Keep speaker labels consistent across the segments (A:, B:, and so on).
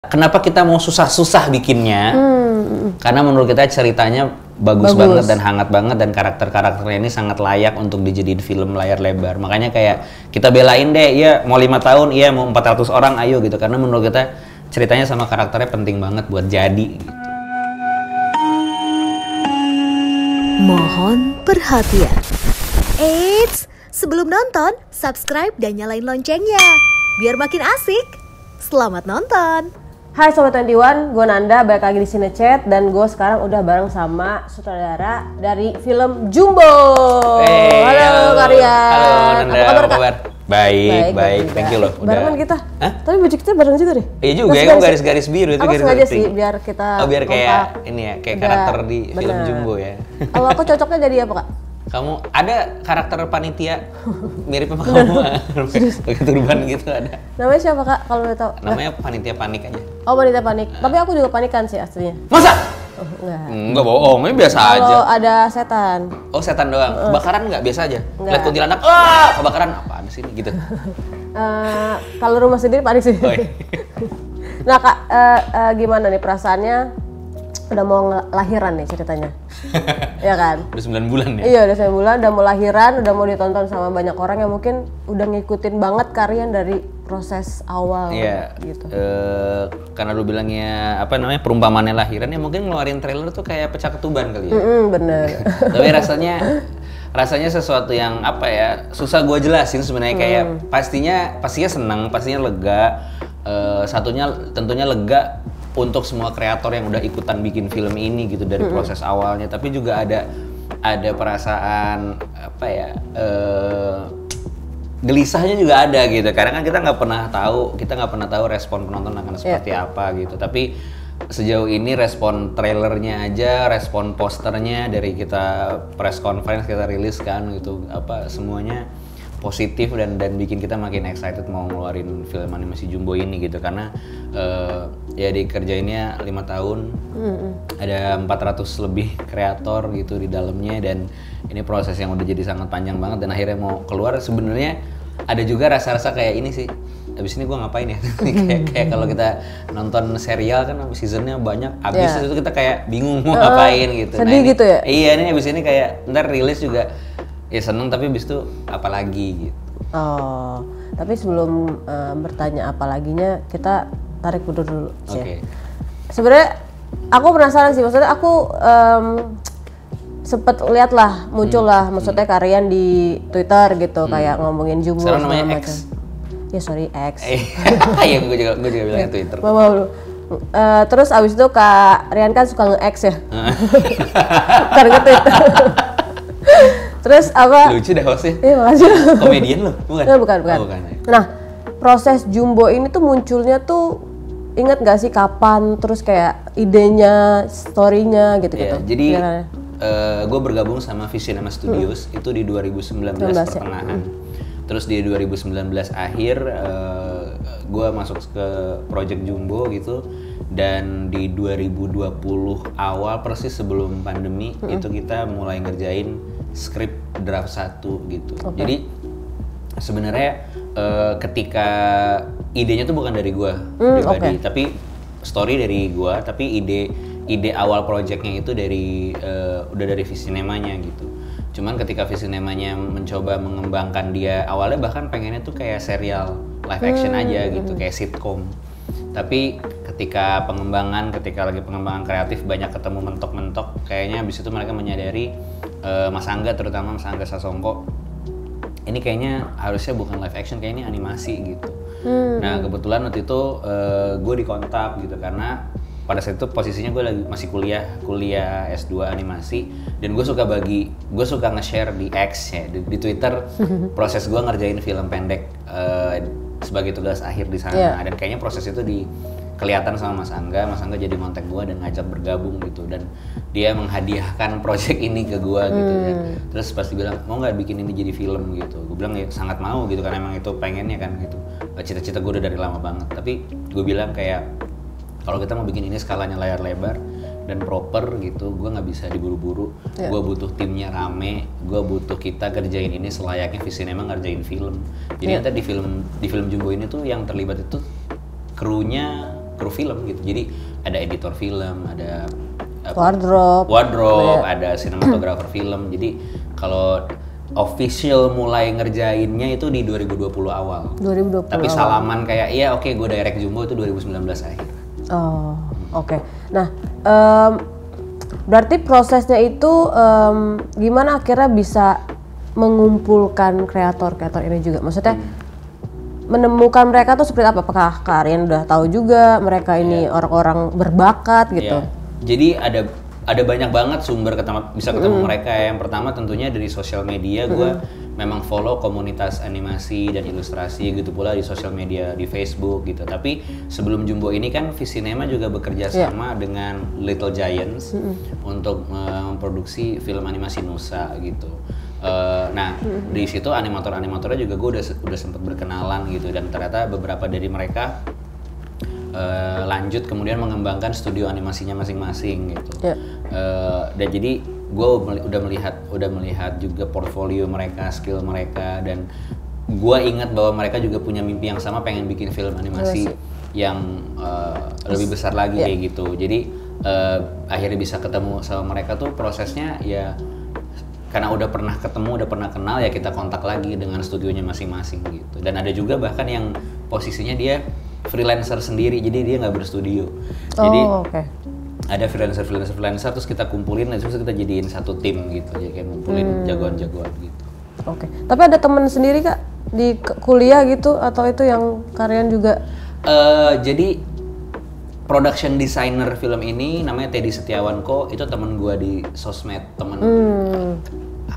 A: Kenapa kita mau susah-susah bikinnya? Karena menurut kita ceritanya bagus banget dan hangat banget dan karakter-karakternya ini sangat layak untuk dijadiin film layar lebar. Makanya kayak kita belain deh, iya mau 5 tahun, iya mau 400 orang, ayo gitu. Karena menurut kita ceritanya sama karakternya penting banget buat jadi. Gitu.
B: Mohon perhatian. Eits, sebelum nonton, subscribe dan nyalain loncengnya. Biar makin asik. Selamat nonton.
C: Hai Sobat 21, gue Nanda, balik lagi di Cinechat. Dan gue sekarang udah bareng sama sutradara dari film Jumbo. Halo Karyan.
A: Halo Nanda,
C: apa
A: kabar? Baik. Thank you loh.
C: Barengan kita. Hah? Tapi baju kita bareng juga deh.
A: Iya juga ya, kamu garis-garis biru itu.
C: Aku sengaja sih, biar kita
A: biar kayak ini ya, kayak karakter di film Jumbo ya.
C: Kalau aku cocoknya jadi apa, Kak?
A: Kamu ada karakter panitia mirip sama kamu? Pakai turban gitu ada.
C: Namanya siapa, Kak? Kalau boleh tahu.
A: Namanya panitia panik aja.
C: Oh, panitia panik. Tapi aku juga panikan sih aslinya.
A: Masa?
C: Oh, enggak.
A: Enggak bohong, ini biasa aja.
C: Kalau ada setan.
A: Oh, setan doang. Kebakaran enggak biasa aja?
C: Enggak.
A: Lihat kuntilanak, wah, kebakaran apaan sih ini gitu.
C: Kalau rumah sendiri panik sih.
A: Oh, iya.
C: Nah, Kak, gimana nih perasaannya? Udah mau lahiran nih ceritanya. Ya kan?
A: Udah 9 bulan ya?
C: Iya, udah 9 bulan, udah mau lahiran, udah mau ditonton sama banyak orang yang mungkin udah ngikutin banget Karyan dari proses awal.
A: Iya,
C: gitu.
A: Karena lu bilangnya apa namanya perumpamannya lahiran ya mungkin ngeluarin trailer tuh kayak pecah ketuban kali ya.
C: Bener.
A: Tapi rasanya sesuatu yang apa ya susah gue jelasin sebenarnya kayak pastinya senang, pastinya lega. Satunya tentunya lega untuk semua kreator yang udah ikutan bikin film ini gitu dari proses awalnya, tapi juga ada perasaan apa ya gelisahnya juga ada gitu karena kan kita nggak pernah tahu respon penonton akan seperti apa gitu. Tapi sejauh ini respon trailernya aja, respon posternya dari kita press conference kita rilis kan gitu, apa semuanya positif dan bikin kita makin excited mau ngeluarin film animasi Jumbo ini gitu karena ya dikerjainnya 5 tahun, ada 400 lebih kreator gitu di dalamnya dan ini proses yang udah jadi sangat panjang banget dan akhirnya mau keluar. Sebenarnya ada juga rasa-rasa kayak ini sih, abis ini gue ngapain ya? kayak kalau kita nonton serial kan seasonnya banyak, abis itu kita kayak bingung mau ngapain gitu.
C: Sedih gitu ya?
A: Iya, ini abis ini kayak ntar rilis juga ya seneng tapi abis itu apalagi gitu.
C: Oh, tapi sebelum bertanya apalaginya kita tarik mundur dulu.
A: Oke.
C: Sebenarnya aku penasaran sih, maksudnya aku sempet lihat lah muncul lah, maksudnya Karyan di Twitter gitu kayak ngomongin Jumbo
A: sekarang namanya
C: macam.
A: X.
C: Ya sorry X.
A: Iya, gue juga bilang Twitter.
C: Mau lu. Terus abis itu Kak Rian kan suka nge-X ya. Ntar nge-tweet. Terus apa?
A: Lucu deh hostnya.
C: Iya makasih.
A: Komedian lo, bukan?
C: Bukan.
A: Oh, bukan.
C: Nah, proses Jumbo ini tuh munculnya tuh inget gak sih kapan? Terus kayak idenya, story-nya gitu-gitu.
A: Ya, jadi gue bergabung sama Visinema Studios itu di 2019 pertengahan. Terus di 2019 akhir gue masuk ke project Jumbo gitu. Dan di 2020 awal persis sebelum pandemi itu kita mulai ngerjain skrip draft 1 gitu. Jadi sebenarnya ketika idenya tuh bukan dari gue pribadi, tapi story dari gue, tapi ide awal projectnya itu udah dari Visinemanya gitu. Cuman ketika Visinemanya mencoba mengembangkan dia awalnya bahkan pengennya tuh kayak serial live action aja gitu, kayak sitcom. Tapi ketika lagi pengembangan kreatif banyak ketemu mentok-mentok, kayaknya abis itu mereka menyadari Mas Angga, terutama Mas Angga Sasongko, ini kayaknya harusnya bukan live action, kayaknya ini animasi gitu. Nah kebetulan waktu itu gue dikontak gitu karena pada saat itu posisinya gue lagi masih kuliah S2 animasi dan gue suka nge-share di X ya, di Twitter proses gue ngerjain film pendek sebagai tugas akhir di sana. Dan kayaknya proses itu kelihatan sama Mas Angga jadi kontak gue dan ngajak bergabung gitu dan dia menghadiahkan project ini ke gue gitu ya. Terus pasti bilang mau nggak bikin ini jadi film gitu. Gue bilang ya sangat mau gitu karena emang itu pengennya kan gitu. Cita-cita gue udah dari lama banget. Tapi gue bilang kayak kalau kita mau bikin ini skalanya layar lebar dan proper gitu, gue nggak bisa diburu-buru. Gue butuh timnya rame, gue butuh kita kerjain ini selayaknya Visinema ngerjain film. Jadi nanti di film Jumbo ini tuh yang terlibat itu krunya kru film gitu. Jadi ada editor film, ada
C: wardrobe,
A: ada sinematografer film. Jadi kalau official mulai ngerjainnya itu di 2020 awal.
C: 2020
A: Tapi
C: awal.
A: salaman kayak iya oke, gue direct Jumbo itu 2019 akhir.
C: Oh, oke. Nah, berarti prosesnya itu gimana akhirnya bisa mengumpulkan kreator-kreator ini juga? Maksudnya menemukan mereka tuh seperti apa? Apakah kalian udah tahu juga mereka ini orang-orang berbakat gitu?
A: Jadi ada banyak banget sumber bisa ketemu mereka. Yang pertama tentunya dari sosial media, gue memang follow komunitas animasi dan ilustrasi gitu pula di sosial media di Facebook gitu. Tapi sebelum Jumbo ini kan Visinema juga bekerja sama dengan Little Giants untuk memproduksi film animasi Nusa gitu. Nah di situ animatornya juga gue udah sempat berkenalan gitu, dan ternyata beberapa dari mereka lanjut kemudian mengembangkan studio animasinya masing-masing gitu. Dan jadi gue udah melihat juga portfolio mereka, skill mereka, dan gue ingat bahwa mereka juga punya mimpi yang sama, pengen bikin film animasi yang lebih besar lagi kayak gitu. Jadi akhirnya bisa ketemu sama mereka tuh prosesnya ya karena udah pernah ketemu, udah pernah kenal, ya kita kontak lagi dengan studionya masing-masing gitu. Dan ada juga bahkan yang posisinya dia freelancer sendiri, jadi dia nggak berstudio. Jadi ada freelancer terus kita kumpulin, terus kita jadiin satu tim gitu, jadi kayak ngumpulin jagoan-jagoan gitu.
C: Oke. Tapi ada temen sendiri Kak di kuliah gitu, atau itu yang kalian juga?
A: Jadi production designer film ini namanya Teddy Setiawanko, itu temen gue di sosmed, temen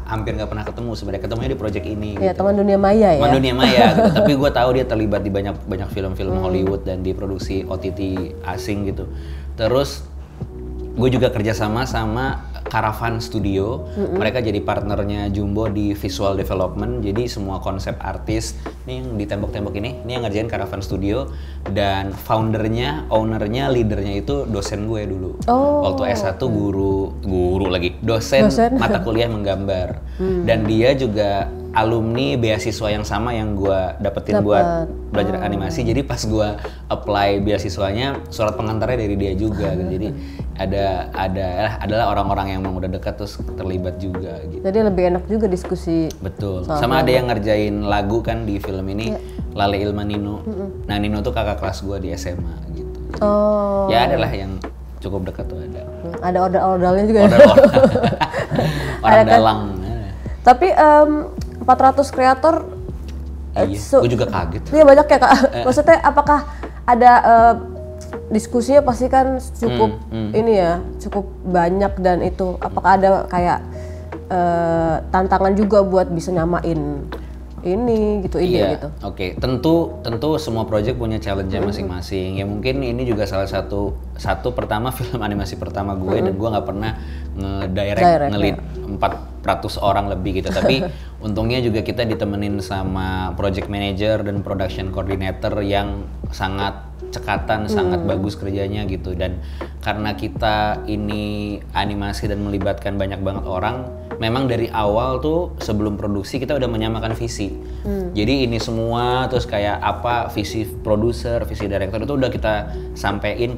A: hampir nggak pernah ketemu sebenarnya, ketemunya di project ini.
C: Iya,
A: gitu.
C: teman dunia maya ya.
A: Teman dunia maya gitu. Tapi gue tahu dia terlibat di banyak film-film Hollywood dan di produksi OTT asing gitu. Terus gue juga kerjasama sama Caravan Studio. Mereka jadi partnernya Jumbo di visual development. Jadi semua konsep artis nih yang di tembok-tembok ini yang ngerjain Caravan Studio, dan foundernya, ownernya, leadernya itu dosen gue dulu. Waktu S1 guru lagi, dosen mata kuliah menggambar. Dan dia juga alumni beasiswa yang sama yang gue dapetin buat belajar animasi. Jadi pas gue apply beasiswanya, surat pengantarnya dari dia juga. Jadi adalah orang-orang yang memang udah dekat terus terlibat juga gitu.
C: Jadi lebih enak juga diskusi.
A: Betul. Sama ada yang ngerjain lagu kan di film ini, Lale Ilma Nino. Nah Nino tuh kakak kelas gue di SMA gitu. Ya adalah yang cukup dekat tuh ada.
C: Ada order-ordernya juga.
A: Orang dalang.
C: Tapi 400 kreator.
A: Iya, gue juga kaget.
C: Iya banyak ya Kak. Maksudnya apakah ada diskusinya pasti kan cukup ini ya, cukup banyak, dan itu apakah ada kayak tantangan juga buat bisa nyamain ini gitu, ide gitu?
A: Oke. Tentu semua project punya challenge-nya masing-masing. Ya mungkin ini juga salah satu pertama film animasi pertama gue, dan gue nggak pernah nge-lead 400 orang lebih gitu. Tapi untungnya juga kita ditemenin sama project manager dan production coordinator yang sangat cekatan, sangat bagus kerjanya gitu. Dan karena kita ini animasi dan melibatkan banyak banget orang, memang dari awal tuh sebelum produksi kita udah menyamakan visi. Jadi ini semua terus kayak apa visi produser, visi director itu udah kita sampein.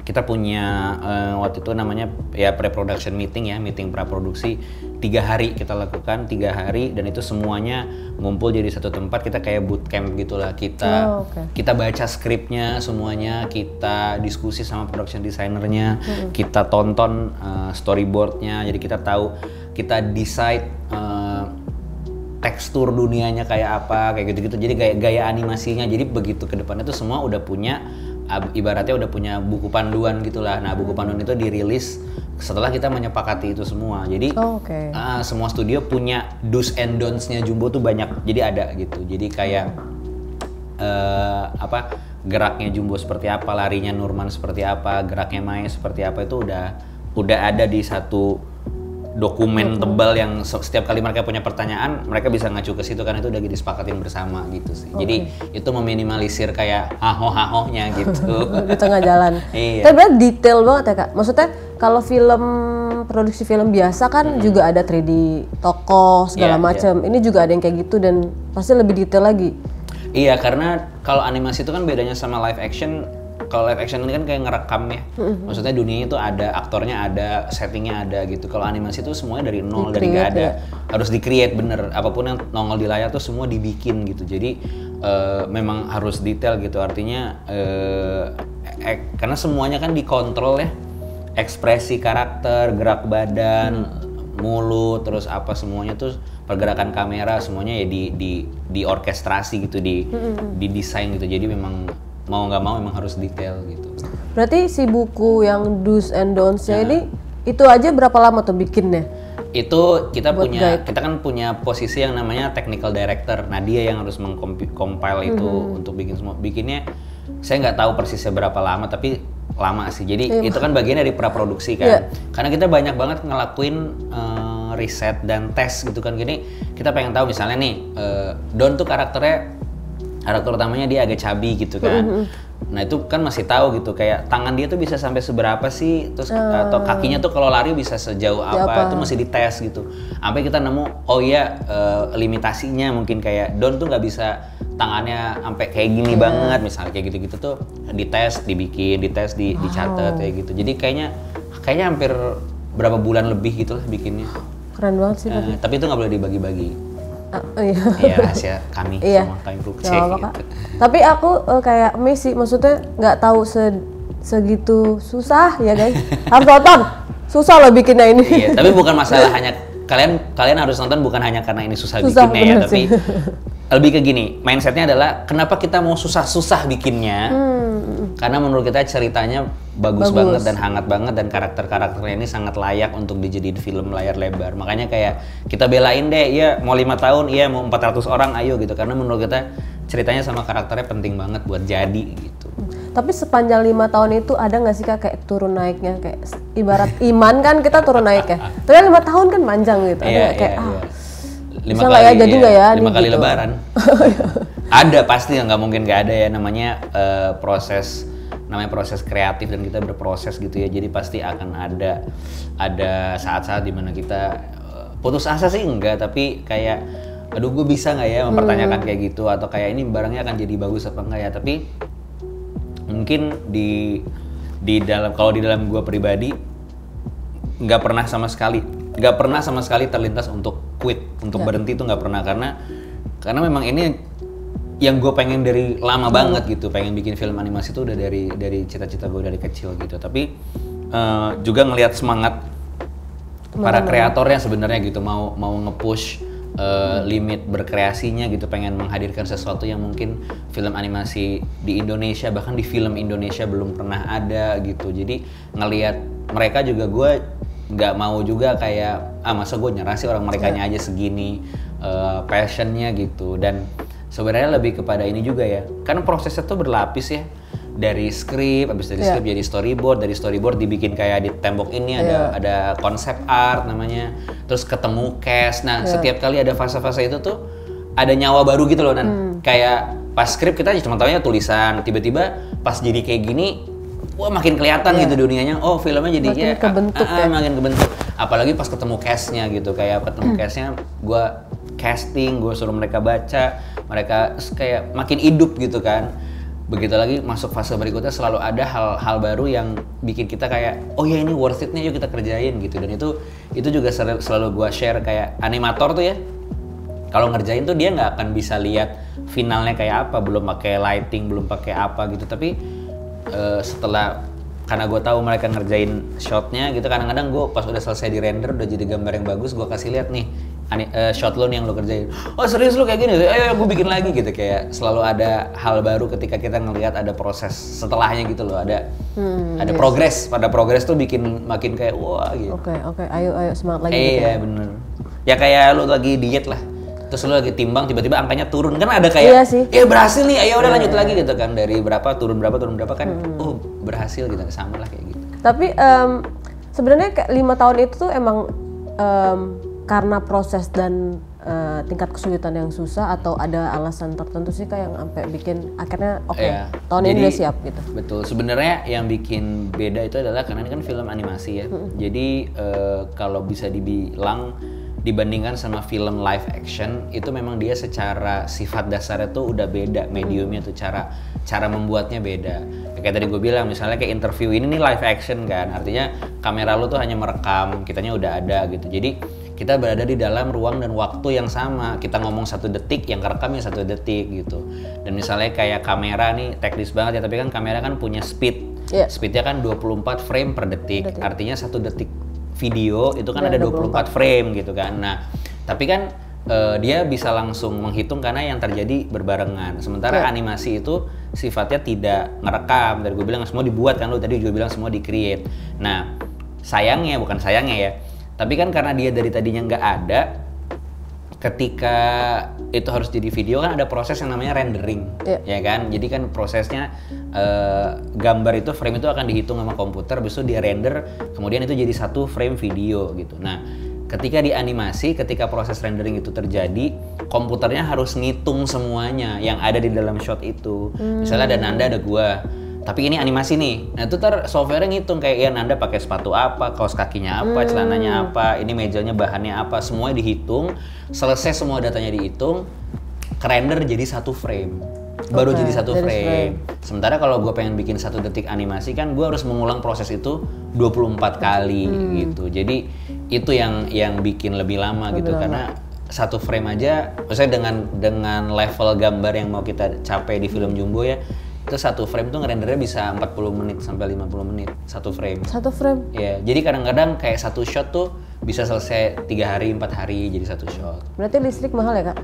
A: Kita punya waktu itu namanya ya pre-production meeting ya, meeting pra-produksi 3 hari kita lakukan, 3 hari, dan itu semuanya ngumpul jadi satu tempat. Kita kayak bootcamp gitulah, kita baca skripnya semuanya, kita diskusi sama production designernya, kita tonton storyboardnya, jadi kita tahu, kita decide tekstur dunianya kayak apa, kayak gitu-gitu. Jadi gaya animasinya, jadi begitu ke depannya tuh semua udah punya, ibaratnya udah punya buku panduan gitulah. Nah buku panduan itu dirilis setelah kita menyepakati itu semua. Jadi semua studio punya do's and don'ts-nya Jumbo tuh banyak. Jadi ada gitu. Jadi kayak geraknya Jumbo seperti apa, larinya Nurman seperti apa, geraknya Mai seperti apa, itu udah ada di satu dokumen tebal yang setiap kali mereka punya pertanyaan mereka bisa ngacu ke situ, kan itu udah disepakatin bersama gitu sih. Jadi itu meminimalisir kayak haho-hahonya gitu
C: di tengah jalan.
A: Iya.
C: Tapi detail banget ya Kak. Maksudnya kalau produksi film biasa kan juga ada 3D tokoh segala macam. Ini juga ada yang kayak gitu dan pasti lebih detail lagi.
A: Iya, karena kalau animasi itu kan bedanya sama live action, kalau live action ini kan kayak ngerekam ya. Maksudnya dunianya itu ada, aktornya ada, settingnya ada gitu. Kalau animasi itu semuanya dari nol, dari nggak ada. Harus di-create bener. Apapun yang nongol di layar tuh semua dibikin gitu. Jadi memang harus detail gitu. Artinya karena semuanya kan dikontrol ya. Ekspresi karakter, gerak badan, mulut, terus apa semuanya tuh pergerakan kamera semuanya ya di orkestrasi gitu, di desain gitu. Jadi memang mau nggak mau memang harus detail gitu.
C: Berarti si buku yang do's and don'ts-nya ini itu aja berapa lama tuh bikinnya?
A: Itu kita kan punya posisi yang namanya technical director. Nah dia yang harus mengcompile itu untuk bikin semua. Bikinnya saya nggak tahu persisnya berapa lama, tapi lama sih. Jadi itu kan bagian dari praproduksi kan. Karena kita banyak banget ngelakuin riset dan tes gitu kan. Gini kita pengen tahu misalnya nih Don tuh karakter utamanya dia agak chubby gitu kan. Nah itu kan masih tahu gitu, kayak tangan dia tuh bisa sampai seberapa sih, terus atau kakinya tuh kalau lari bisa sejauh apa, itu masih dites gitu. Sampai kita nemu, oh iya limitasinya mungkin kayak Don tuh nggak bisa tangannya sampai kayak gini banget, misalnya kayak gitu-gitu tuh dites, dibikin, dites, dicatat kayak gitu. Jadi kayaknya hampir berapa bulan lebih gitu lah bikinnya.
C: Keren banget sih.
A: Tapi itu nggak boleh dibagi-bagi.
C: Iya.
A: Iya, rahasia kami semua kami cek gitu.
C: Tapi aku kayak Messi, maksudnya nggak tahu segitu susah ya guys. Harus nonton, susah loh bikinnya ini.
A: Iya, tapi bukan masalah hanya kalian harus nonton bukan hanya karena ini susah bikinnya ya, tapi lebih ke gini, mindsetnya adalah kenapa kita mau susah-susah bikinnya? Karena menurut kita ceritanya bagus banget dan hangat banget dan karakter-karakternya ini sangat layak untuk dijadiin film layar lebar. Makanya kayak kita belain deh, iya mau 5 tahun, iya mau 400 orang, ayo gitu. Karena menurut kita ceritanya sama karakternya penting banget buat jadi gitu.
C: Tapi sepanjang 5 tahun itu ada nggak sih Kak kayak turun naiknya, kayak ibarat iman kan kita turun naik ya. Tapi 5 tahun kan panjang gitu. Ada kayak bisa nggak ya, jadi nggak ya?
A: 5 kali lebaran. Ada pasti, nggak mungkin nggak ada ya, namanya proses kreatif dan kita berproses gitu ya. Jadi pasti akan ada saat-saat dimana kita putus asa sih enggak, tapi kayak aduh gue bisa nggak ya mempertanyakan kayak gitu, atau kayak ini barangnya akan jadi bagus apa enggak ya. Tapi mungkin di dalam, kalau di dalam gue pribadi nggak pernah sama sekali terlintas untuk quit, untuk berhenti itu nggak pernah, karena memang ini yang gue pengen dari lama banget gitu, pengen bikin film animasi itu udah dari cita-cita gue dari kecil gitu. Tapi juga ngelihat semangat para kreatornya sebenarnya gitu, mau nge-push limit berkreasinya gitu, pengen menghadirkan sesuatu yang mungkin film animasi di Indonesia, bahkan di film Indonesia belum pernah ada gitu. Jadi ngelihat mereka juga, gue nggak mau juga kayak masa gue nyerah sih, orang merekanya aja segini passionnya gitu. Dan sebenarnya lebih kepada ini juga ya, kan prosesnya tuh berlapis ya, dari skrip, habis dari skrip jadi storyboard, dari storyboard dibikin kayak di tembok ini ada konsep art namanya, terus ketemu cast. Nah setiap kali ada fase-fase itu tuh ada nyawa baru gitu loh, dan kayak pas skrip kita cuma taunya tulisan, tiba-tiba pas jadi kayak gini, wah makin kelihatan gitu dunianya. Oh filmnya jadi
C: makin kebentuk
A: makin kebentuk. Apalagi pas ketemu castnya gitu, kayak ketemu castnya, gue casting, gue suruh mereka baca, mereka kayak makin hidup gitu kan. Begitu lagi masuk fase berikutnya selalu ada hal-hal baru yang bikin kita kayak, oh ya ini worth it nih, yuk kita kerjain gitu. Dan itu juga selalu gue share, kayak animator tuh ya, kalau ngerjain tuh dia nggak akan bisa lihat finalnya kayak apa, belum pakai lighting, belum pakai apa gitu. Tapi karena gue tahu mereka ngerjain shotnya gitu, kadang-kadang gue pas udah selesai di render, udah jadi gambar yang bagus, gue kasih lihat nih shot lo nih yang lo kerjain. Oh serius lo kayak gini? Ayo gue bikin lagi gitu. Kayak selalu ada hal baru ketika kita ngelihat ada proses setelahnya gitu loh, ada progres. Pada progres tuh bikin makin kayak wah gitu.
C: Oke, ayo semangat lagi.
A: Iya gitu bener. Ya kayak lo lagi diet lah, terus lo lagi timbang tiba-tiba angkanya turun, kan ada kayak berhasil nih, ayo udah lanjut lagi gitu kan, dari berapa turun berapa kan, oh berhasil gitu, sama lah kayak gitu.
C: Tapi sebenarnya kayak 5 tahun itu tuh emang karena proses dan tingkat kesulitan yang susah, atau ada alasan tertentu sih kayak yang sampai bikin akhirnya tahun ini udah siap gitu? Betul,
A: sebenarnya yang bikin beda itu adalah karena ini kan film animasi ya. Jadi kalau bisa dibilang dibandingkan sama film live action, itu memang dia secara sifat dasarnya tuh udah beda, mediumnya tuh cara membuatnya beda. Kayak tadi gue bilang, misalnya kayak interview ini nih live action kan, artinya kamera lu tuh hanya merekam, kitanya udah ada gitu. Jadi kita berada di dalam ruang dan waktu yang sama. Kita ngomong 1 detik, yang kerekam ya 1 detik gitu. Dan misalnya kayak kamera nih teknis banget ya, tapi kan kamera kan punya speed. Speednya kan 24 frame per detik. Artinya 1 detik video itu kan ada 24 frame gitu kan. Nah, tapi kan dia bisa langsung menghitung karena yang terjadi berbarengan. Sementara animasi itu sifatnya tidak ngerekam. Dari gue bilang semua dibuat kan, lu tadi juga bilang semua di-create. Nah, sayangnya, bukan sayangnya ya, tapi kan karena dia dari tadinya nggak ada, ketika itu harus jadi video kan ada proses yang namanya rendering, ya kan? Jadi kan prosesnya gambar itu, frame itu akan dihitung sama komputer, habis itu dia render, kemudian itu jadi 1 frame video gitu. Nah, ketika di animasi, ketika proses rendering itu terjadi, komputernya harus ngitung semuanya yang ada di dalam shot itu. Misalnya ada Nanda, ada gua, tapi ini animasi nih. Nah itu software ngitung kayak ya Nanda pakai sepatu apa, kaos kakinya apa, celananya apa, ini mejanya bahannya apa, semua dihitung. Selesai semua datanya dihitung, kerender jadi 1 frame. Baru jadi 1 frame. Sementara kalau gue pengen bikin 1 detik animasi kan gue harus mengulang proses itu 24 kali gitu. Jadi itu yang bikin lebih lama gitu, karena 1 frame aja, maksudnya dengan level gambar yang mau kita capai di film Jumbo ya, itu 1 frame tuh ngerendernya bisa 40 menit sampai 50 menit 1 frame.
C: 1 frame?
A: Ya, jadi kadang-kadang kayak 1 shot tuh bisa selesai 3 hari, 4 hari jadi 1 shot.
C: Berarti listrik mahal ya, Kak?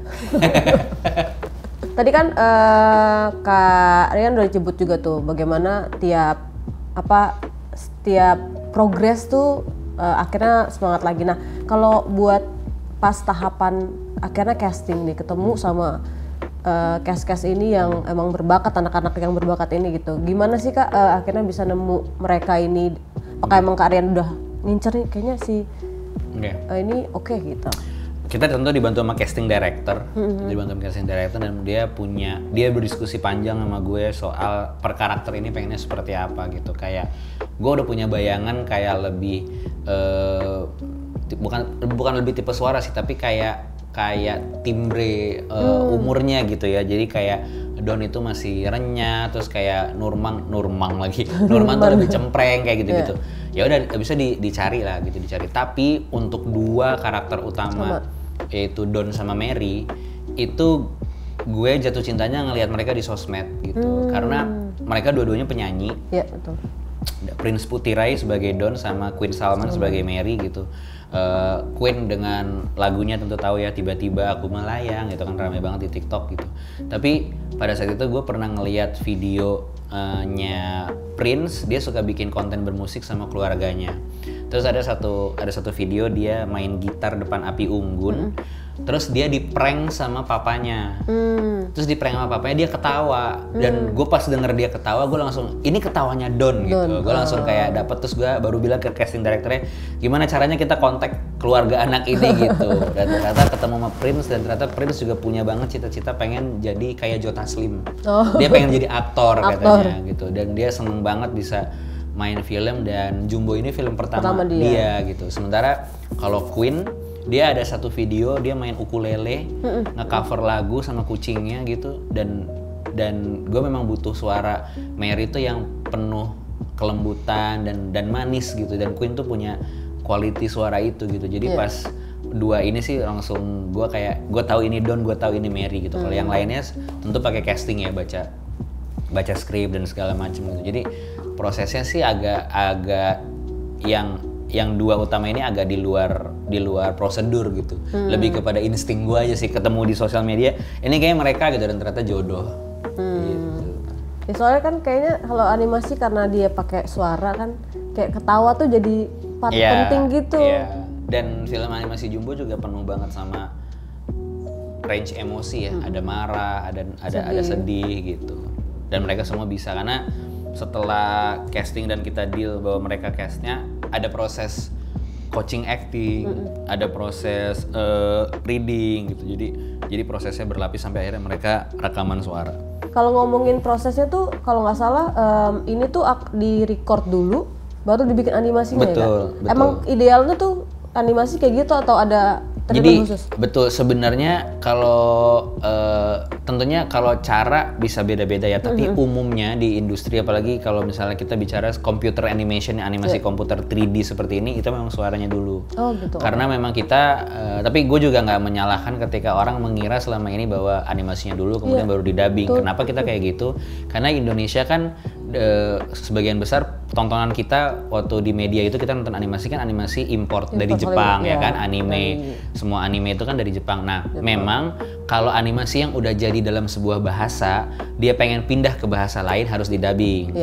C: Tadi kan Kak Rian udah disebut juga tuh bagaimana tiap progres tuh akhirnya semangat lagi. Nah, kalau buat pas tahapan akhirnya casting nih, ketemu sama cast ini yang emang berbakat, anak-anak yang berbakat ini gitu. Gimana sih Kak akhirnya bisa nemu mereka ini? Apakah emang Kak Rian udah ngincer nih kayaknya si ini oke gitu?
A: Kita tentu dibantu sama casting director, dan dia berdiskusi panjang sama gue soal per karakter ini pengennya seperti apa gitu. Kayak gue udah punya bayangan kayak lebih bukan lebih tipe suara sih, tapi kayak timbre umurnya gitu ya. Jadi kayak Don itu masih renyah, terus kayak Nurman tuh lebih cempreng kayak gitu-gitu. Ya udah bisa dicari lah gitu, dicari. Tapi untuk 2 karakter utama yaitu Don sama Mary itu gue jatuh cintanya ngelihat mereka di sosmed gitu. Karena mereka dua-duanya penyanyi.
C: Iya, betul.
A: Prince Putirai sebagai Don sama Queen Salman sebagai Mary gitu. Queen dengan lagunya tentu tahu ya, Tiba-tiba Aku Melayang, itu kan ramai banget di TikTok gitu. Tapi pada saat itu gue pernah ngelihat videonya Prince, dia suka bikin konten bermusik sama keluarganya. Terus ada satu video dia main gitar depan api unggun. Terus dia di-prank sama papanya. Terus di-prank sama papanya, dia ketawa. Dan gue pas denger dia ketawa, gue langsung, ini ketawanya Don gitu. Gue langsung kayak dapet, terus gue baru bilang ke casting directornya, gimana caranya kita kontak keluarga anak ini gitu. Dan ternyata ketemu sama Prince, dan ternyata Prince juga punya banget cita-cita pengen jadi kayak Joe Taslim. Dia pengen jadi aktor katanya gitu. Dan dia seneng banget bisa main film, dan Jumbo ini film pertama dia gitu. Sementara kalau Queen, dia ada satu video dia main ukulele, nge-cover lagu sama kucingnya gitu, dan gue memang butuh suara Mary itu yang penuh kelembutan dan manis gitu, dan Queen tuh punya quality suara itu gitu. Jadi pas 2 ini sih langsung gue tahu ini Don, gue tahu ini Mary gitu. Kalau yang lainnya tentu pakai casting ya, baca skrip dan segala macam gitu. Jadi prosesnya sih agak yang 2 utama ini agak di luar prosedur gitu. Lebih kepada insting gue aja sih, ketemu di sosial media ini kayaknya mereka gitu, dan ternyata jodoh. Gitu.
C: Ya, soalnya kan kayaknya kalau animasi karena dia pakai suara kan kayak ketawa tuh jadi part penting gitu.
A: Dan film animasi Jumbo juga penuh banget sama range emosi ya. Ada marah, ada sedih gitu. Dan mereka semua bisa, karena setelah casting dan kita deal bahwa mereka castnya, ada proses coaching acting, ada proses reading gitu. Jadi prosesnya berlapis sampai akhirnya mereka rekaman suara.
C: Kalau ngomongin prosesnya tuh, kalau nggak salah ini tuh di record dulu, baru dibikin animasinya.
A: Betul.
C: Emang idealnya tuh animasi kayak gitu, atau ada
A: Jadi betul sebenarnya kalau tentunya kalau cara bisa beda-beda ya, tapi umumnya di industri apalagi kalau misalnya kita bicara computer animation, animasi komputer 3D seperti ini, itu memang suaranya dulu.
C: Oh gitu.
A: Karena memang kita, tapi gue juga nggak menyalahkan ketika orang mengira selama ini bahwa animasinya dulu kemudian baru di-dubbing. Kenapa kita kayak gitu? Karena Indonesia kan sebagian besar tontonan kita waktu di media itu kita nonton animasi kan animasi import dari Jepang ya kan, anime, semua anime itu kan dari Jepang. Nah memang kalau animasi yang udah jadi dalam sebuah bahasa, dia pengen pindah ke bahasa lain harus di-dubbing.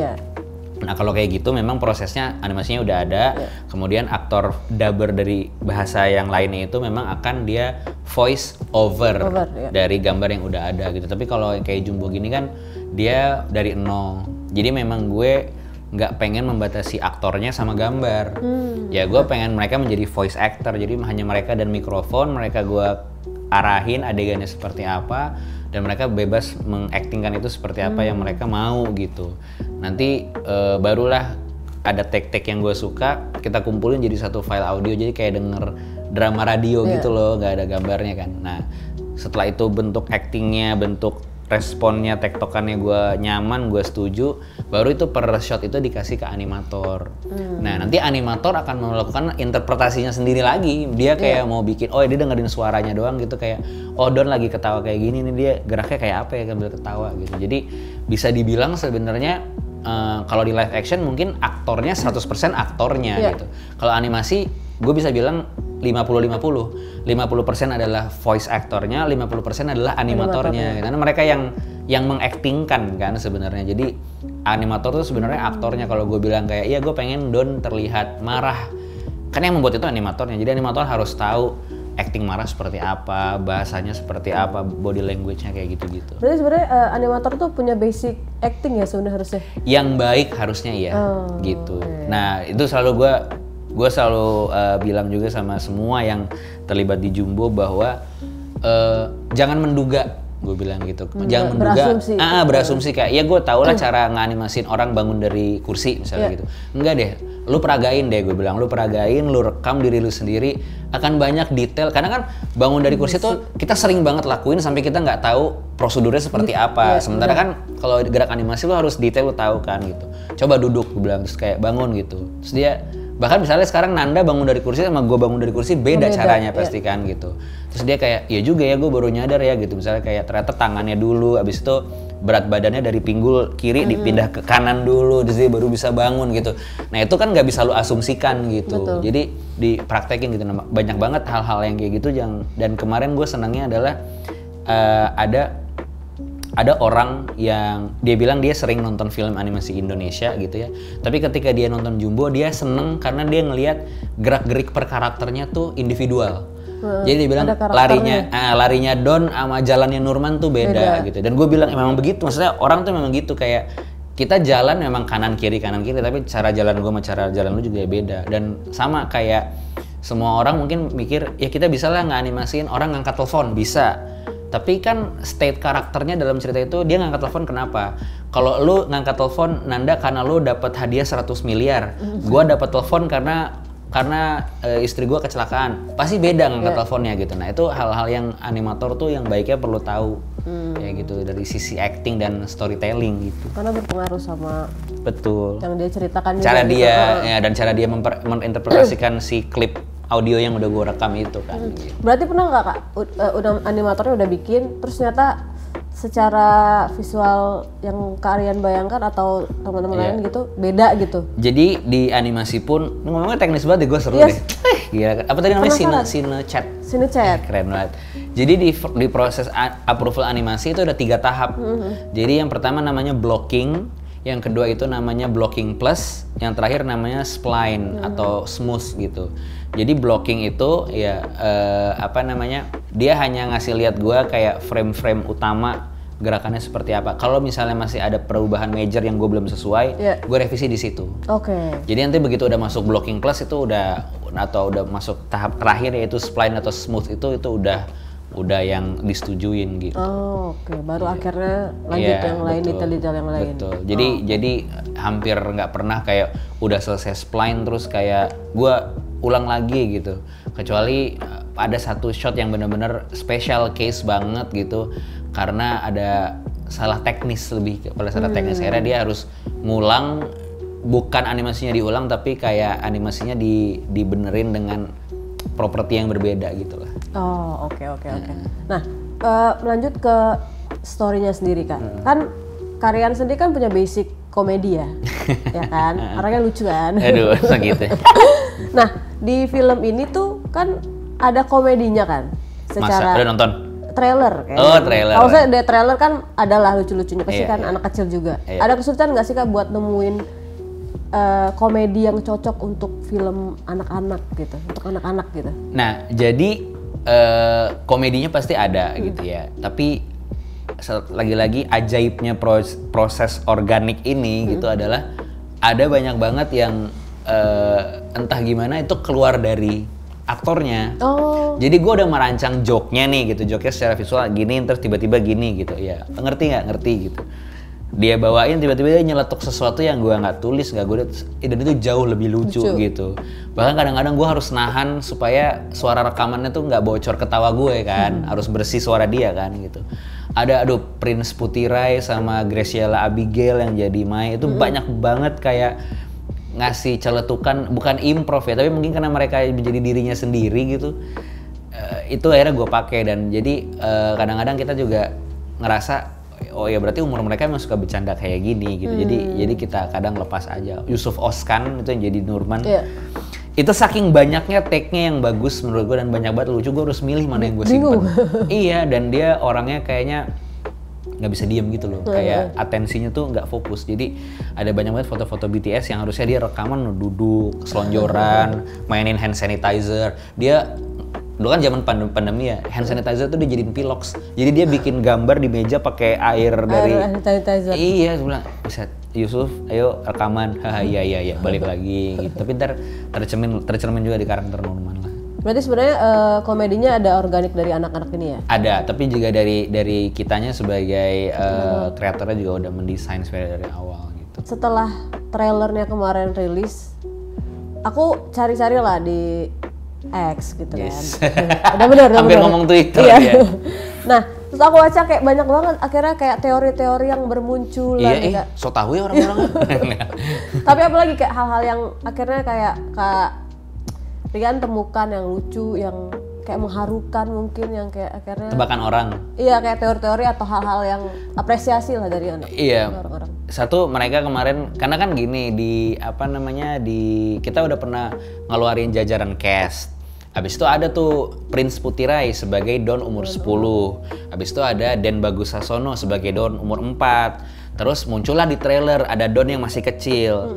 A: Nah kalau kayak gitu memang prosesnya animasinya udah ada, kemudian aktor dubber dari bahasa yang lainnya itu memang akan dia voice over dari gambar yang udah ada gitu. Tapi kalau kayak Jumbo gini kan dia dari nol, jadi memang gue nggak pengen membatasi aktornya sama gambar. Ya gue pengen mereka menjadi voice actor, jadi hanya mereka dan mikrofon, mereka gue arahin adegannya seperti apa, dan mereka bebas mengaktingkan itu seperti apa yang mereka mau gitu. Nanti barulah ada take-take yang gue suka, kita kumpulin jadi satu file audio, jadi kayak denger drama radio gitu loh, nggak ada gambarnya kan. Nah setelah itu bentuk actingnya, bentuk responnya, tektokannya gue nyaman, gue setuju, baru itu per shot itu dikasih ke animator. Nah nanti animator akan melakukan interpretasinya sendiri lagi. Dia kayak mau bikin, oh dia dengerin suaranya doang gitu, kayak oh Don lagi ketawa kayak gini nih, dia geraknya kayak apa ya sambil ketawa gitu. Jadi bisa dibilang sebenarnya kalau di live action mungkin aktornya 100% aktornya gitu. Kalau animasi gue bisa bilang 50-50 adalah voice aktornya, 50% adalah animatornya. Karena mereka yang mengaktingkan kan sebenarnya. Jadi animator tuh sebenarnya aktornya. Kalau gue bilang kayak, iya gue pengen Don terlihat marah, kan yang membuat itu animatornya. Jadi animator harus tahu acting marah seperti apa, bahasanya seperti apa, body language-nya kayak gitu-gitu.
C: Berarti sebenarnya animator tuh punya basic acting ya sebenarnya harusnya?
A: Yang baik harusnya iya, gitu. Nah itu selalu gue selalu bilang juga sama semua yang terlibat di Jumbo bahwa jangan menduga, gue bilang gitu. Jangan menduga, berasumsi kayak, ya gue tau lah cara ngeanimasin orang bangun dari kursi misalnya gitu. Enggak deh, lu peragain deh, gue bilang, lu peragain, lu rekam diri lu sendiri, akan banyak detail. Karena kan bangun dari kursi tuh kita sering banget lakuin sampai kita nggak tahu prosedurnya seperti apa. Sementara kan kalau gerak animasi lu harus detail, lu tahu kan gitu. Coba duduk, gue bilang, terus kayak bangun gitu. Terus dia bahkan misalnya sekarang Nanda bangun dari kursi sama gue bangun dari kursi beda caranya pasti kan gitu. Terus dia kayak, ya juga ya gue baru nyadar ya gitu. Misalnya kayak ternyata tangannya dulu, abis itu berat badannya dari pinggul kiri dipindah ke kanan dulu, terus dia baru bisa bangun gitu. Nah itu kan nggak bisa lu asumsikan gitu. Jadi dipraktekin gitu. Nah, banyak banget hal-hal yang kayak gitu. Dan kemarin gue senangnya adalah ada orang yang dia bilang dia sering nonton film animasi Indonesia gitu ya. Tapi ketika dia nonton Jumbo dia seneng karena dia ngelihat gerak-gerik per karakternya tuh individual. Jadi dia bilang larinya Don sama jalannya Nurman tuh beda gitu. Dan gue bilang memang begitu. Maksudnya orang tuh memang gitu, kayak kita jalan memang kanan kiri, tapi cara jalan gue sama cara jalan lu juga beda. Dan sama kayak semua orang mungkin mikir ya kita bisa lah nge-animasiin orang ngangkat telepon, bisa. Tapi kan state karakternya dalam cerita itu dia ngangkat telepon kenapa? Kalau lu ngangkat telepon Nanda karena lu dapat hadiah 100 miliar, gua dapat telepon karena istri gua kecelakaan, pasti beda ngangkat teleponnya gitu. Nah itu hal-hal yang animator tuh yang baiknya perlu tahu kayak gitu dari sisi acting dan storytelling gitu.
C: Karena berpengaruh sama yang dia ceritakan.
A: Cara dia ya, dan cara dia menginterpretasikan si klip audio yang udah gue rekam itu kan.
C: Berarti pernah nggak Kak, udah animatornya udah bikin, terus ternyata secara visual yang Kak Aryan bayangkan atau teman-teman lain gitu beda gitu?
A: Jadi di animasi pun, ngomongnya teknis banget deh, gue seru deh. Gila, apa tadi namanya? Cinechat. Keren banget. Jadi di proses approval animasi itu ada 3 tahap. Jadi yang pertama namanya blocking, yang kedua itu namanya blocking plus, yang terakhir namanya spline atau smooth gitu. Jadi blocking itu ya dia hanya ngasih lihat gua kayak frame-frame utama gerakannya seperti apa. Kalau misalnya masih ada perubahan major yang gue belum sesuai, gue revisi di situ. Jadi nanti begitu udah masuk blocking plus itu udah masuk tahap terakhir yaitu spline atau smooth itu udah yang disetujuin gitu.
C: Baru akhirnya lanjut yang lain, detail-detail yang lain.
A: Betul. Jadi hampir nggak pernah kayak udah selesai spline terus kayak gue ulang lagi gitu. Kecuali ada satu shot yang benar-benar special case banget gitu karena ada salah teknis, lebih pada salah teknis. Akhirnya dia harus ngulang, bukan animasinya diulang tapi kayak animasinya dibenerin dengan properti yang berbeda gitu lah.
C: Oh, oke. Nah, lanjut ke story-nya sendiri Kak. Kan Rian sendiri kan punya basic komedi ya, ya kan? Orangnya lucu kan?
A: Aduh, gitu.
C: Nah, di film ini tuh kan ada komedinya kan? Secara
A: Udah nonton?
C: Trailer kayaknya.
A: Oh, trailer.
C: Kalau saya dari trailer kan adalah lucu-lucunya, pasti kan
A: Iya.
C: anak kecil juga.
A: Iya.
C: Ada kesulitan nggak sih Kak buat nemuin komedi yang cocok untuk film anak-anak gitu, untuk anak-anak gitu?
A: Nah, jadi komedinya pasti ada gitu ya. Tapi lagi-lagi ajaibnya proses organik ini gitu adalah ada banyak banget yang entah gimana itu keluar dari aktornya.
C: Oh.
A: Jadi gue udah merancang joke-nya nih gitu, joke-nya secara visual gini, terus tiba-tiba gini gitu. Ya, ngerti gitu. Dia bawain tiba-tiba dia nyeletuk sesuatu yang gue nggak tulis, nggak gue dan itu jauh lebih lucu gitu. Bahkan kadang-kadang gue harus nahan supaya suara rekamannya tuh nggak bocor ketawa gue kan, harus bersih suara dia kan gitu. Ada Prince Putirai sama Graciela Abigail yang jadi Mai itu banyak banget kayak ngasih celetukan, bukan improv ya, tapi mungkin karena mereka menjadi dirinya sendiri gitu. Itu akhirnya gue pakai dan jadi kadang-kadang kita juga ngerasa oh ya berarti umur mereka memang suka bercanda kayak gini gitu. Jadi kita kadang lepas aja. Yusuf Oskan itu yang jadi Nurman. Yeah. Itu saking banyaknya take-nya yang bagus menurut gue dan banyak banget lucu, gue harus milih mana yang gue simpen. Iya, dan dia orangnya kayaknya nggak bisa diem gitu loh. Kayak atensinya tuh nggak fokus. Jadi ada banyak banget foto-foto BTS yang harusnya dia rekaman duduk, selonjoran, mainin hand sanitizer. Dia dulu kan zaman pandemi ya, hand sanitizer tuh dijadiin pilox. Jadi dia bikin gambar di meja pakai air dari
C: sanitizer.
A: Iya, saya bilang, "Buset, Yusuf, ayo rekaman." Haha, iya, balik lagi gitu. Tapi ntar tercermin juga di karakter Nurman lah.
C: Berarti sebenarnya komedinya ada organik dari anak-anak ini ya?
A: Ada, tapi juga dari kitanya sebagai kreatornya juga udah mendesain sebenarnya dari awal gitu.
C: Setelah trailernya kemarin rilis, aku cari-cari lah di X gitu
A: Yes.
C: kan. Udah bener.
A: Hampir ngomong Twitter
C: iya.
A: ya.
C: Nah, terus aku baca kayak banyak banget akhirnya kayak teori-teori yang bermunculan.
A: Iya, so tahu ya orang-orang.
C: Tapi apalagi kayak hal-hal yang akhirnya kayak Kak Rian temukan yang lucu, yang kayak mengharukan mungkin, yang kayak akhirnya
A: Tebakan orang.
C: Iya, kayak teori-teori atau hal-hal yang apresiasi lah dari anak.
A: Iya.
C: Orang-orang.
A: Satu, mereka kemarin karena kan gini di kita udah pernah ngeluarin jajaran cast. Habis itu ada tuh Prince Putirai sebagai Don umur 10. Habis itu ada Den Bagus Sasono sebagai Don umur 4. Terus muncullah di trailer ada Don yang masih kecil.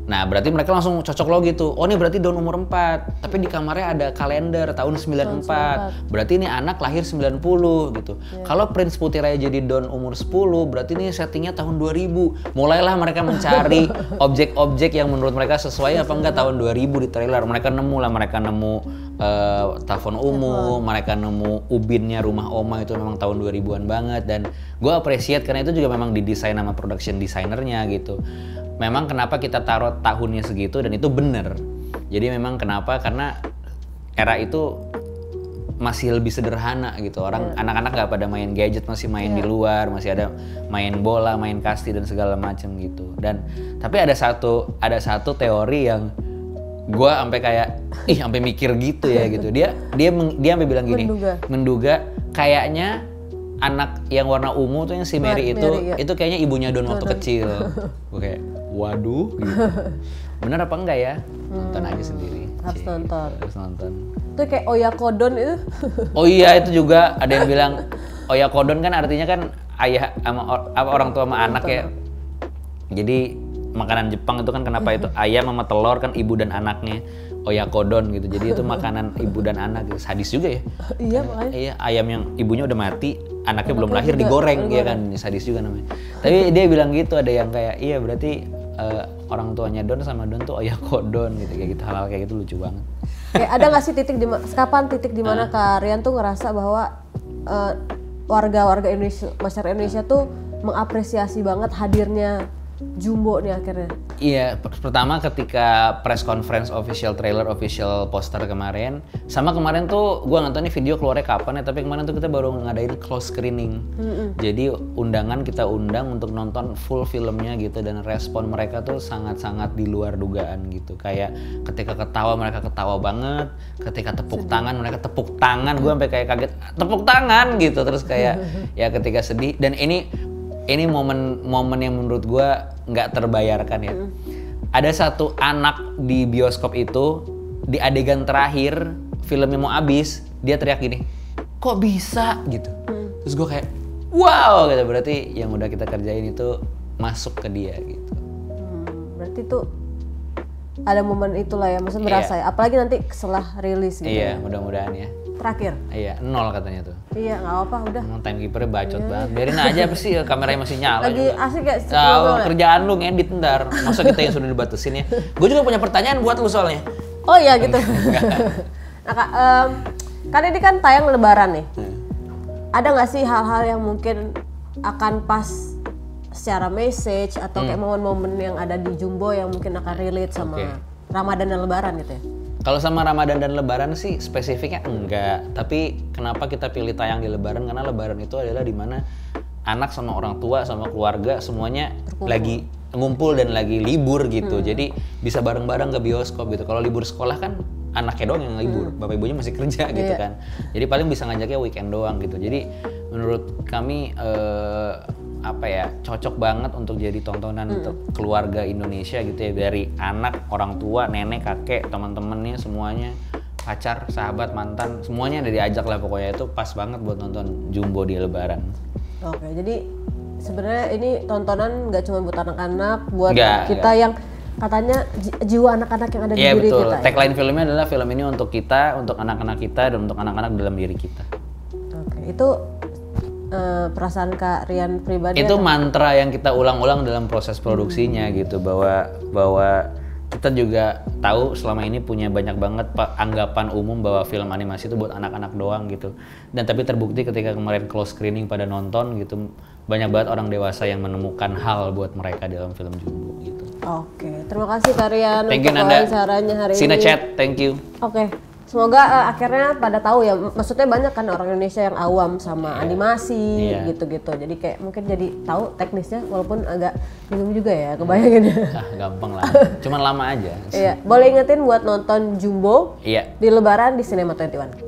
A: Nah, berarti mereka langsung cocok logi tuh. Oh, ini berarti Don umur 4. Tapi di kamarnya ada kalender tahun 94. Berarti ini anak lahir 90 gitu. Kalau Prince Putirai jadi Don umur 10, berarti ini settingnya tahun 2000. Mulailah mereka mencari objek-objek yang menurut mereka sesuai apa enggak tahun 2000 di trailer. Mereka nemu telepon umum, mereka nemu ubinnya rumah oma itu memang tahun 2000-an banget. Dan gue appreciate karena itu juga memang didesain sama production designernya gitu. Memang kenapa kita taruh tahunnya segitu dan itu bener. Jadi memang kenapa, karena era itu masih lebih sederhana gitu. Anak-anak nggak pada main gadget, masih main di luar, masih ada main bola, main kasti dan segala macam gitu. Dan tapi ada satu teori yang gue sampai kayak sampai mikir gitu ya gitu. Dia sampai bilang gini, menduga kayaknya anak yang warna ungu tuh yang si Mary itu kayaknya ibunya Don waktu kecil. Gue kayak waduh gitu. Bener apa enggak ya? Nonton aja sendiri.
C: Harus
A: nonton.
C: Itu kayak oyakodon itu.
A: Oh iya, itu juga ada yang bilang oyakodon kan artinya kan ayah sama orang tua sama anak ya. Jadi makanan Jepang itu kan kenapa itu ayam sama telur kan ibu dan anaknya. Oyakodon gitu. Jadi itu makanan ibu dan anak gitu. Sadis juga ya.
C: Iya, makanya.
A: Iya, ayam yang ibunya udah mati, anaknya belum lahir digoreng ya kan. Sadis juga namanya. Tapi dia bilang gitu, ada yang kayak iya berarti orang tuanya Don sama Don tuh oyakodon gitu, kayak gitu. Hal-hal kayak gitu lucu banget.
C: Kayak ada nggak sih kapan titik di mana Kak Rian tuh ngerasa bahwa warga Indonesia, masyarakat Indonesia tuh mengapresiasi banget hadirnya Jumbo nih akhirnya?
A: Iya, pertama ketika press conference official trailer, official poster kemarin, sama kemarin tuh gue nggak tahu nih video keluarnya kapan ya, tapi kemarin tuh kita baru ngadain close screening. Jadi undangan kita undang untuk nonton full filmnya gitu, dan respon mereka tuh sangat-sangat di luar dugaan gitu. Kayak ketika ketawa mereka ketawa banget, ketika tepuk tangan mereka tepuk tangan, gue sampai kayak kaget tepuk tangan gitu. Terus kayak ya ketika sedih, dan ini momen yang menurut gue nggak terbayarkan ya. Ada satu anak di bioskop itu, di adegan terakhir filmnya mau habis, dia teriak gini, kok bisa gitu. Terus gue kayak wow gitu, berarti yang udah kita kerjain itu masuk ke dia gitu.
C: Berarti tuh ada momen itulah ya, maksudnya berasa ya. Apalagi nanti setelah rilis gitu.
A: Iya, mudah-mudahan ya.
C: Terakhir?
A: Iya, 0 katanya tuh.
C: Iya, nggak apa, udah.
A: Emang timekeepernya bacot banget. Biarin aja apa sih, kameranya masih nyala.
C: Lagi
A: juga.
C: asik ya?
A: Kerjaan lu ngedit ntar. Masa kita yang sudah dibatasin ya. Gue juga punya pertanyaan buat lu soalnya.
C: Oh iya gitu. Nah Kak, kan ini kan tayang lebaran nih. Ada nggak sih hal-hal yang mungkin akan pas secara message atau kayak momen-momen yang ada di Jumbo yang mungkin akan relate sama Ramadan dan Lebaran gitu ya?
A: Kalau sama Ramadan dan Lebaran sih spesifiknya enggak. Tapi kenapa kita pilih tayang di Lebaran? Karena Lebaran itu adalah dimana anak sama orang tua sama keluarga semuanya lagi ngumpul dan lagi libur gitu. Jadi bisa bareng-bareng ke bioskop gitu. Kalau libur sekolah kan anaknya doang yang libur, bapak ibunya masih kerja gitu kan. Jadi paling bisa ngajaknya weekend doang gitu. Jadi menurut kami cocok banget untuk jadi tontonan untuk keluarga Indonesia gitu ya, dari anak, orang tua, nenek, kakek, teman-temannya semuanya, pacar, sahabat, mantan, semuanya ada diajak lah pokoknya. Itu pas banget buat nonton Jumbo di Lebaran. Oke,
C: jadi sebenarnya ini tontonan nggak cuma buat anak-anak, buat kita yang katanya jiwa anak-anak yang ada di diri
A: betul.
C: kita.
A: Tagline filmnya adalah film ini untuk kita, untuk anak-anak kita, dan untuk anak-anak dalam diri kita.
C: Oke, itu perasaan Kak Rian pribadi
A: itu mantra yang kita ulang-ulang dalam proses produksinya gitu, bahwa kita juga tahu selama ini punya banyak banget anggapan umum bahwa film animasi itu buat anak-anak doang gitu, dan tapi terbukti ketika kemarin close screening pada nonton gitu, banyak banget orang dewasa yang menemukan hal buat mereka dalam film Jumbo gitu.
C: Oke, terima kasih Kak Rian
A: untuk
C: wawancaranya hari ini.
A: Cinechat, thank you.
C: Oke. Semoga akhirnya pada tahu ya, maksudnya banyak kan orang Indonesia yang awam sama animasi gitu-gitu. Jadi kayak mungkin jadi tahu teknisnya, walaupun agak bingung juga ya kebayangin.
A: Gampang lah, cuman lama aja.
C: Iya, boleh ingetin buat nonton Jumbo di Lebaran di Cinema 21.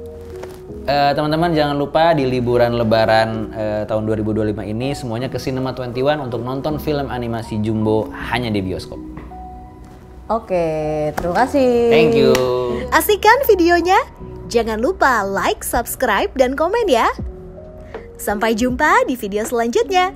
A: Teman-teman jangan lupa di liburan Lebaran tahun 2025 ini semuanya ke Cinema 21 untuk nonton film animasi Jumbo hanya di bioskop.
C: Oke, terima kasih.
A: Thank you.
B: Asik kan videonya? Jangan lupa like, subscribe, dan komen ya. Sampai jumpa di video selanjutnya.